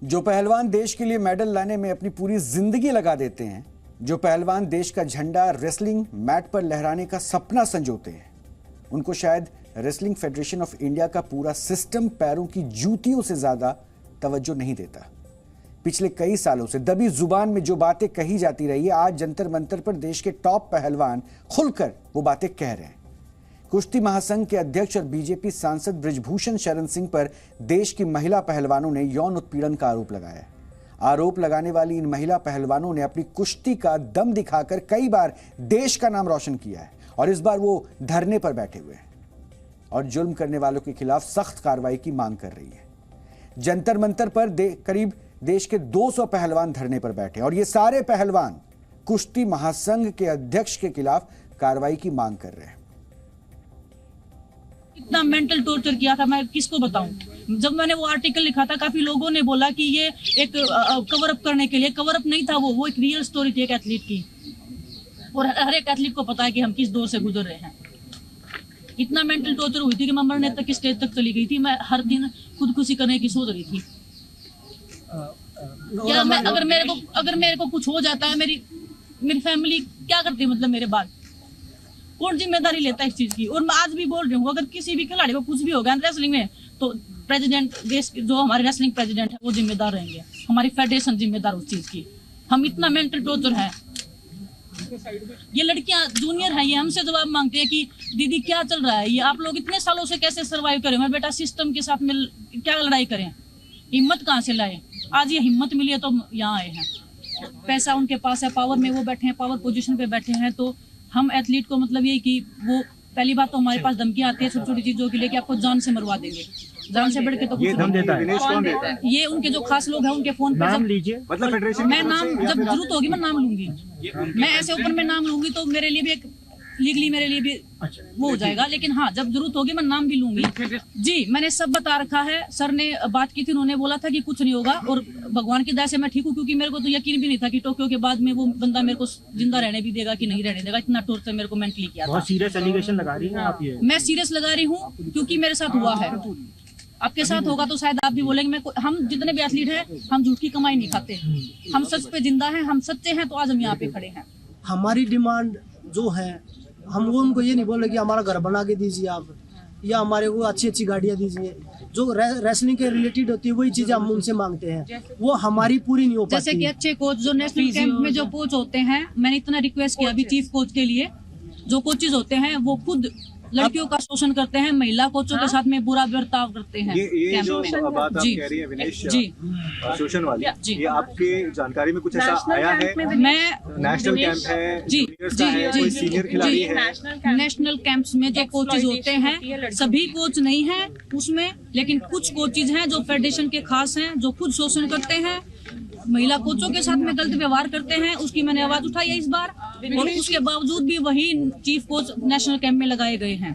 जो पहलवान देश के लिए मेडल लाने में अपनी पूरी जिंदगी लगा देते हैं, जो पहलवान देश का झंडा रेसलिंग मैट पर लहराने का सपना संजोते हैं, उनको शायद रेसलिंग फेडरेशन ऑफ इंडिया का पूरा सिस्टम पैरों की जूतियों से ज्यादा तवज्जो नहीं देता। पिछले कई सालों से दबी जुबान में जो बातें कही जाती रही है, आज जंतर मंतर पर देश के टॉप पहलवान खुलकर वो बातें कह रहे हैं। कुश्ती महासंघ के अध्यक्ष और बीजेपी सांसद बृजभूषण शरण सिंह पर देश की महिला पहलवानों ने यौन उत्पीड़न का आरोप लगाया है। आरोप लगाने वाली इन महिला पहलवानों ने अपनी कुश्ती का दम दिखाकर कई बार देश का नाम रोशन किया है और इस बार वो धरने पर बैठे हुए हैं और जुल्म करने वालों के खिलाफ सख्त कार्रवाई की मांग कर रही है। जंतर मंतर पर करीब देश के 200 पहलवान धरने पर बैठे और ये सारे पहलवान कुश्ती महासंघ के अध्यक्ष के खिलाफ कार्रवाई की मांग कर रहे हैं। इतना मेंटल टॉर्चर किया था, मैं किसको बताऊं। जब मैंने वो आर्टिकल लिखा था, काफी लोगों ने बोला कि ये एक कवर अप करने के लिए। कवर अप नहीं था, वो एक रियल स्टोरी थी एक एथलीट की, और हर एक एथलीट को पता है कि हम किस दौर से गुजर रहे हैं। इतना मेंटल टॉर्चर हुई थी कि मैं मरने तक की स्टेज तक चली गई थी। मैं हर दिन खुदकुशी करने की सोच रही थी। क्या मैं अगर मेरे को कुछ हो जाता है, मेरी फैमिली क्या करती है, मतलब मेरे बाद कौन जिम्मेदारी लेता है इस चीज की। और मैं आज भी बोल रही हूँ, अगर किसी भी खिलाड़ी को कुछ भी हो गया रेसलिंग में, तो प्रेसिडेंट देश जो हमारे रेसलिंग प्रेसिडेंट है वो जिम्मेदार रहेंगे, हमारी फेडरेशन जिम्मेदार उस चीज की। हम इतना मेंटल टॉर्चर है। ये लड़कियां जूनियर हैं, ये हमसे जवाब मांगते हैं कि दीदी क्या चल रहा है, ये आप लोग इतने सालों से कैसे सर्वाइव करें। मैं बेटा सिस्टम के साथ मिल क्या लड़ाई करें, हिम्मत कहाँ से लाए। आज ये हिम्मत मिली है तो यहाँ आए हैं। पैसा उनके पास है, पावर में वो बैठे हैं, पावर पोजीशन पे बैठे हैं। तो हम एथलीट को मतलब ये कि वो पहली बात तो हमारे पास धमकियां आती है छोटी छोटी चीजों के लिए कि आपको जान से मरवा देंगे। जान से बढ़ के तो कुछ नहीं। ये उनके जो खास लोग हैं उनके फोन पे नाम लीजिए, मतलब फेडरेशन मैं नाम जब जरूरत होगी मैं नाम लूंगी। मैं ऐसे ओपन में नाम लूंगी तो मेरे लिए भी एक लीगली मेरे लिए भी वो हो जाएगा, लेकिन हाँ जब जरूरत होगी मैं नाम भी लूंगी। जी मैंने सब बता रखा है। सर ने बात की थी, उन्होंने बोला था कि कुछ नहीं होगा और भगवान की दया से मैं ठीक हूँ, क्योंकि मेरे को तो यकीन भी नहीं था कि टोक्यो के बाद में वो बंदा मेरे को जिंदा रहने भी देगा कि नहीं रहने देगा। इतना टॉर्चर मेरे को मेंटली किया था। सीरियस एलिगेशन लगा रही हैं आप ये? मैं सीरियस लगा रही हूँ क्योंकि मेरे साथ हुआ है। आपके साथ होगा तो शायद आप भी बोलेंगे। हम जितने भी एथलीट हैं हम झूठ की कमाई नहीं खाते, हम सच पे जिंदा हैं, हम सच्चे हैं, तो आज हम यहाँ पे खड़े हैं। हमारी डिमांड जो है, हम वो उनको ये नहीं बोल रहे कि हमारा घर बना के दीजिए आप, या हमारे को अच्छी अच्छी गाड़ियाँ दीजिए। जो रेसलिंग के रिलेटेड होती है वही चीजें हम उनसे मांगते हैं, वो हमारी पूरी नहीं हो पाती। जैसे कि अच्छे कोच जो नेशनल कैंप में जो कोच होते हैं, मैंने इतना रिक्वेस्ट किया अभी चीफ कोच के लिए, जो कोचेज होते हैं वो खुद लड़कियों का शोषण करते हैं, महिला कोचों के साथ में बुरा बर्ताव करते हैं। ये जो बात आप कह रही है विनेश जी, शोषण वाली, ये आपके जानकारी में कुछ ऐसा आया है? मैं नेशनल कैंप है जी कोई सीनियर खिलाड़ी है? नेशनल कैंप्स में जो कोचेज होते हैं सभी कोच नहीं है उसमें, लेकिन कुछ कोचेज हैं जो फेडरेशन के खास हैं, जो खुद शोषण करते हैं, महिला कोचों के साथ में गलत व्यवहार करते हैं। उसकी मैंने आवाज उठाई है इस बार, और उसके बावजूद भी वही चीफ कोच नेशनल कैंप में लगाए गए हैं।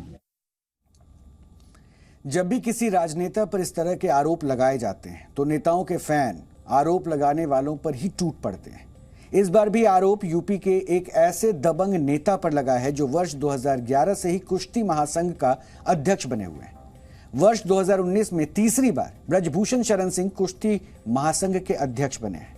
जब भी किसी राजनेता पर इस तरह के आरोप लगाए जाते हैं तो नेताओं के फैन आरोप लगाने वालों पर ही टूट पड़ते हैं। इस बार भी आरोप यूपी के एक ऐसे दबंग नेता पर लगा है जो वर्ष 2011 से ही कुश्ती महासंघ का अध्यक्ष बने हुए हैं। वर्ष 2019 में तीसरी बार बृजभूषण शरण सिंह कुश्ती महासंघ के अध्यक्ष बने हैं।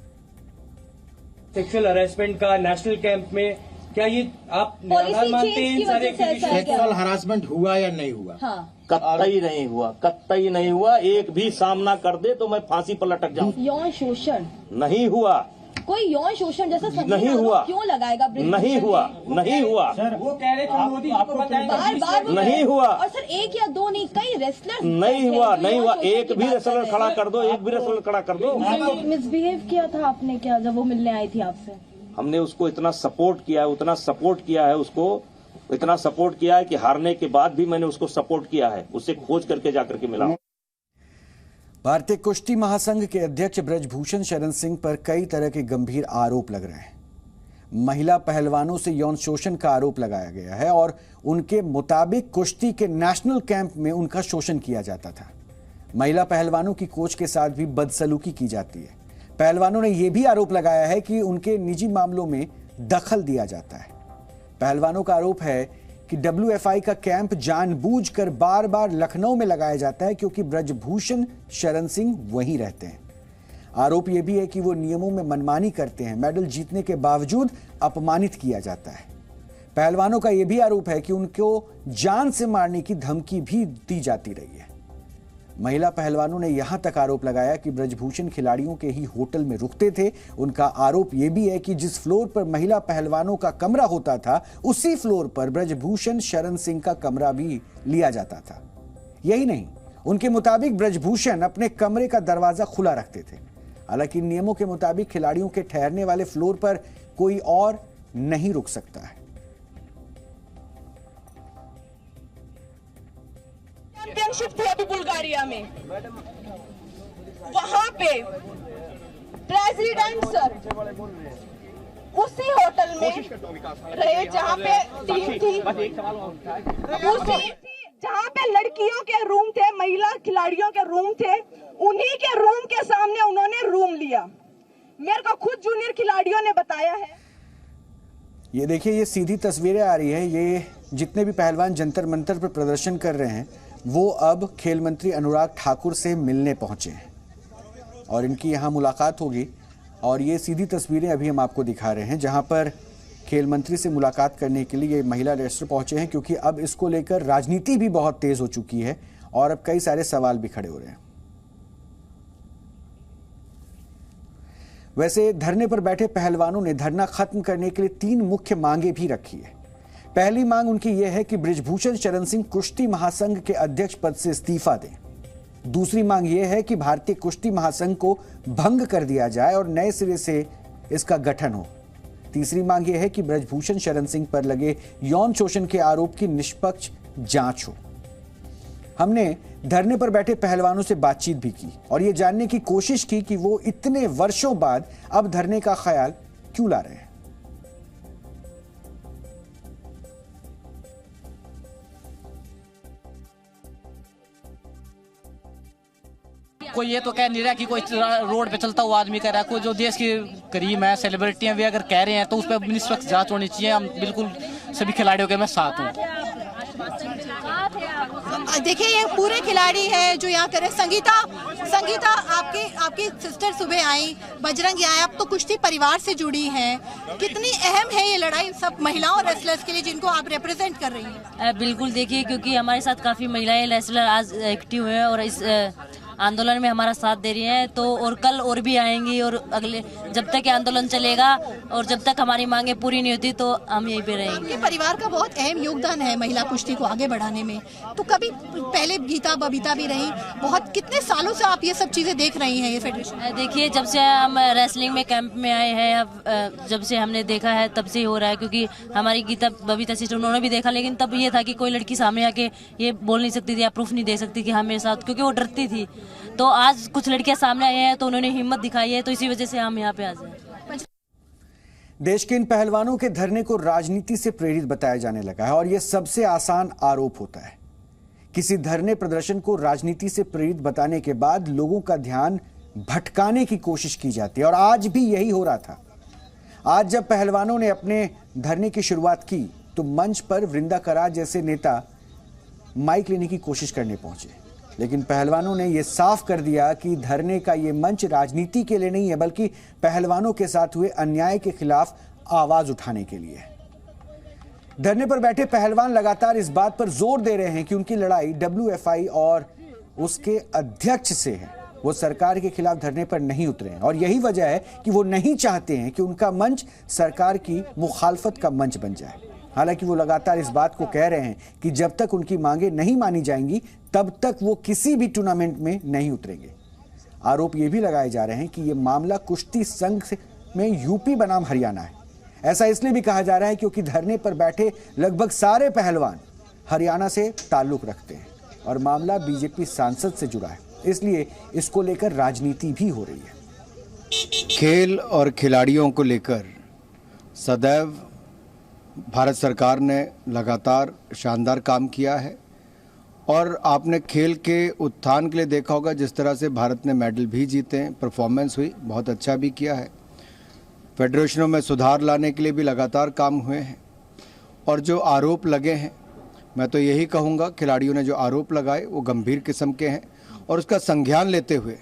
सेक्सुअल हरासमेंट का नेशनल कैंप में क्या ये आप निराधार मानते हैं? इन सारे सेक्सुअल हरासमेंट हुआ या नहीं हुआ? हाँ। कतई नहीं हुआ, कतई नहीं हुआ। एक भी सामना कर दे तो मैं फांसी पर लटक जाऊं। यौन शोषण नहीं हुआ, कोई यौन शोषण जैसा नहीं हुआ, क्यों लगाएगा? नहीं हुआ, नहीं हुआ सर, वो कह रहे थे मोदी जी को बताएंगे बार नहीं हुआ। और सर एक या दो नहीं, कई रेसलर नहीं हुआ, नहीं हुआ। एक भी रेसलर खड़ा कर दो, एक भी रेसलर खड़ा कर दो। मिसबिहेव किया था आपने क्या जब वो मिलने आई थी आपसे? हमने उसको इतना सपोर्ट किया है, उतना सपोर्ट किया है उसको, इतना सपोर्ट किया है कि हारने के बाद भी मैंने उसको सपोर्ट किया है, उससे खोज करके जाकर के मिला। भारतीय कुश्ती महासंघ के अध्यक्ष बृजभूषण शरण सिंह पर कई तरह के गंभीर आरोप लग रहे हैं। महिला पहलवानों से यौन शोषण का आरोप लगाया गया है और उनके मुताबिक कुश्ती के नेशनल कैंप में उनका शोषण किया जाता था। महिला पहलवानों की कोच के साथ भी बदसलूकी की जाती है। पहलवानों ने यह भी आरोप लगाया है कि उनके निजी मामलों में दखल दिया जाता है। पहलवानों का आरोप है कि WFI का कैंप जानबूझकर बार बार लखनऊ में लगाया जाता है क्योंकि बृजभूषण शरण सिंह वहीं रहते हैं। आरोप यह भी है कि वो नियमों में मनमानी करते हैं। मेडल जीतने के बावजूद अपमानित किया जाता है। पहलवानों का यह भी आरोप है कि उनको जान से मारने की धमकी भी दी जाती रही है। महिला पहलवानों ने यहां तक आरोप लगाया कि ब्रजभूषण खिलाड़ियों के ही होटल में रुकते थे। उनका आरोप यह भी है कि जिस फ्लोर पर महिला पहलवानों का कमरा होता था, उसी फ्लोर पर ब्रजभूषण शरण सिंह का कमरा भी लिया जाता था। यही नहीं, उनके मुताबिक ब्रजभूषण अपने कमरे का दरवाजा खुला रखते थे। हालांकि नियमों के मुताबिक खिलाड़ियों के ठहरने वाले फ्लोर पर कोई और नहीं रुक सकता है। चैंपियनशिप थी अभी बुल्गारिया में, वहां पे प्रेसिडेंट सर उसी होटल में रहे जहां पे टीम थी, जहां पे लड़कियों के रूम थे, महिला खिलाड़ियों के रूम थे, उन्हीं के रूम के सामने उन्होंने रूम लिया। मेरे को खुद जूनियर खिलाड़ियों ने बताया है। ये देखिए, ये सीधी तस्वीरें आ रही है। ये जितने भी पहलवान जंतर मंतर पर प्रदर्शन कर रहे हैं, वो अब खेल मंत्री अनुराग ठाकुर से मिलने पहुंचे हैं और इनकी यहां मुलाकात होगी। और ये सीधी तस्वीरें अभी हम आपको दिखा रहे हैं, जहां पर खेल मंत्री से मुलाकात करने के लिए ये महिला रेस्लर पहुंचे हैं, क्योंकि अब इसको लेकर राजनीति भी बहुत तेज हो चुकी है और अब कई सारे सवाल भी खड़े हो रहे हैं। वैसे धरने पर बैठे पहलवानों ने धरना खत्म करने के लिए 3 मुख्य मांगे भी रखी है। पहली मांग उनकी यह है कि ब्रजभूषण शरण सिंह कुश्ती महासंघ के अध्यक्ष पद से इस्तीफा दें। दूसरी मांग यह है कि भारतीय कुश्ती महासंघ को भंग कर दिया जाए और नए सिरे से इसका गठन हो। तीसरी मांग यह है कि ब्रजभूषण शरण सिंह पर लगे यौन शोषण के आरोप की निष्पक्ष जांच हो। हमने धरने पर बैठे पहलवानों से बातचीत भी की और यह जानने की कोशिश की कि वो इतने वर्षों बाद अब धरने का ख्याल क्यों ला रहे हैं। कोई ये तो कह नहीं रहा कि कोई रोड पे चलता हुआ आदमी कह रहा है, कोई जो देश के करीब है सेलिब्रिटियां भी अगर कह रहे हैं तो उस पर निष्पक्ष जांच होनी चाहिए। हम बिल्कुल सभी खिलाड़ियों के मैं साथ हूँ। देखिए, ये पूरे खिलाड़ी है जो यहाँ करे। संगीता आपकी सिस्टर सुबह आई, बजरंगी आए, अब तो कुश्ती परिवार से जुड़ी हैं। कितनी अहम है ये लड़ाई सब महिलाओं और रेसलर्स के लिए जिनको आप रिप्रेजेंट कर रही हैं? बिल्कुल, देखिए, क्योंकि हमारे साथ काफी महिलाएं रेसलर आज एक्टिव हैं और इस आंदोलन में हमारा साथ दे रही हैं। तो और कल और भी आएंगी और अगले जब तक ये आंदोलन चलेगा और जब तक हमारी मांगे पूरी नहीं होती तो हम यहीं पे रहेंगे। आपके परिवार का बहुत अहम योगदान है महिला कुश्ती को आगे बढ़ाने में। तो कभी पहले गीता बबीता भी रही, बहुत कितने सालों से आप ये सब चीजें देख रही हैं ये फेडरेशन? देखिए, जब से हम रेसलिंग में कैंप में आए हैं, जब से हमने देखा है तब से हो रहा है। क्योंकि हमारी गीता बबीता सिस्टर उन्होंने भी देखा, लेकिन तब ये था कि कोई लड़की सामने आके ये बोल नहीं सकती थी या प्रूफ नहीं दे सकती कि हाँ मेरे साथ, क्योंकि वो डरती थी। तो आज कुछ लड़कियां सामने आई हैं तो उन्होंने हिम्मत दिखाई है, तो इसी वजह से हम यहाँ पे आज हैं। देश के इन पहलवानों के धरने को राजनीति से प्रेरित बताया जाने लगा है और यह सबसे आसान आरोप होता है। किसी धरने प्रदर्शन को राजनीति से प्रेरित बताने के बाद लोगों का ध्यान भटकाने की कोशिश की जाती है और आज भी यही हो रहा था। आज जब पहलवानों ने अपने धरने की शुरुआत की तो मंच पर वृंदा करार जैसे नेता माइक लेने की कोशिश करने पहुंचे, लेकिन पहलवानों ने यह साफ कर दिया कि धरने का यह मंच राजनीति के लिए नहीं है, बल्कि पहलवानों के साथ हुए अन्याय के खिलाफ आवाज उठाने के लिए। धरने पर बैठे पहलवान लगातार इस बात पर जोर दे रहे हैं कि उनकी लड़ाई WFI और उसके अध्यक्ष से है। वो सरकार के खिलाफ धरने पर नहीं उतरे हैं और यही वजह है कि वो नहीं चाहते हैं कि उनका मंच सरकार की मुखालफत का मंच बन जाए। हालांकि वो लगातार इस बात को कह रहे हैं कि जब तक उनकी मांगे नहीं मानी जाएंगी तब तक वो किसी भी टूर्नामेंट में नहीं उतरेंगे। आरोप ये भी लगाए जा रहे हैं कि ये मामला कुश्ती संघ में यूपी बनाम हरियाणा है। ऐसा इसलिए भी कहा जा रहा है क्योंकि धरने पर बैठे लगभग सारे पहलवान हरियाणा से ताल्लुक रखते हैं और मामला बीजेपी सांसद से जुड़ा है, इसलिए इसको लेकर राजनीति भी हो रही है। खेल और खिलाड़ियों को लेकर सदैव भारत सरकार ने लगातार शानदार काम किया है और आपने खेल के उत्थान के लिए देखा होगा जिस तरह से भारत ने मेडल भी जीते हैं, परफॉर्मेंस हुई, बहुत अच्छा भी किया है। फेडरेशनों में सुधार लाने के लिए भी लगातार काम हुए हैं और जो आरोप लगे हैं, मैं तो यही कहूँगा खिलाड़ियों ने जो आरोप लगाए वो गंभीर किस्म के हैं और उसका संज्ञान लेते हुए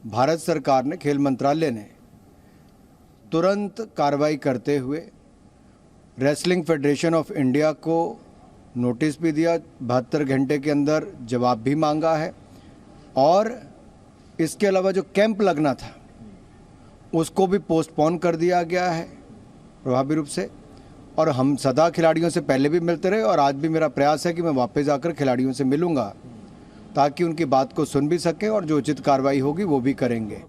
भारत सरकार ने, खेल मंत्रालय ने तुरंत कार्रवाई करते हुए रेसलिंग फेडरेशन ऑफ इंडिया को नोटिस भी दिया, 72 घंटे के अंदर जवाब भी मांगा है। और इसके अलावा जो कैंप लगना था उसको भी पोस्टपोन कर दिया गया है प्रभावी रूप से। और हम सदा खिलाड़ियों से पहले भी मिलते रहे और आज भी मेरा प्रयास है कि मैं वापस आकर खिलाड़ियों से मिलूंगा ताकि उनकी बात को सुन भी सकें और जो उचित कार्रवाई होगी वो भी करेंगे।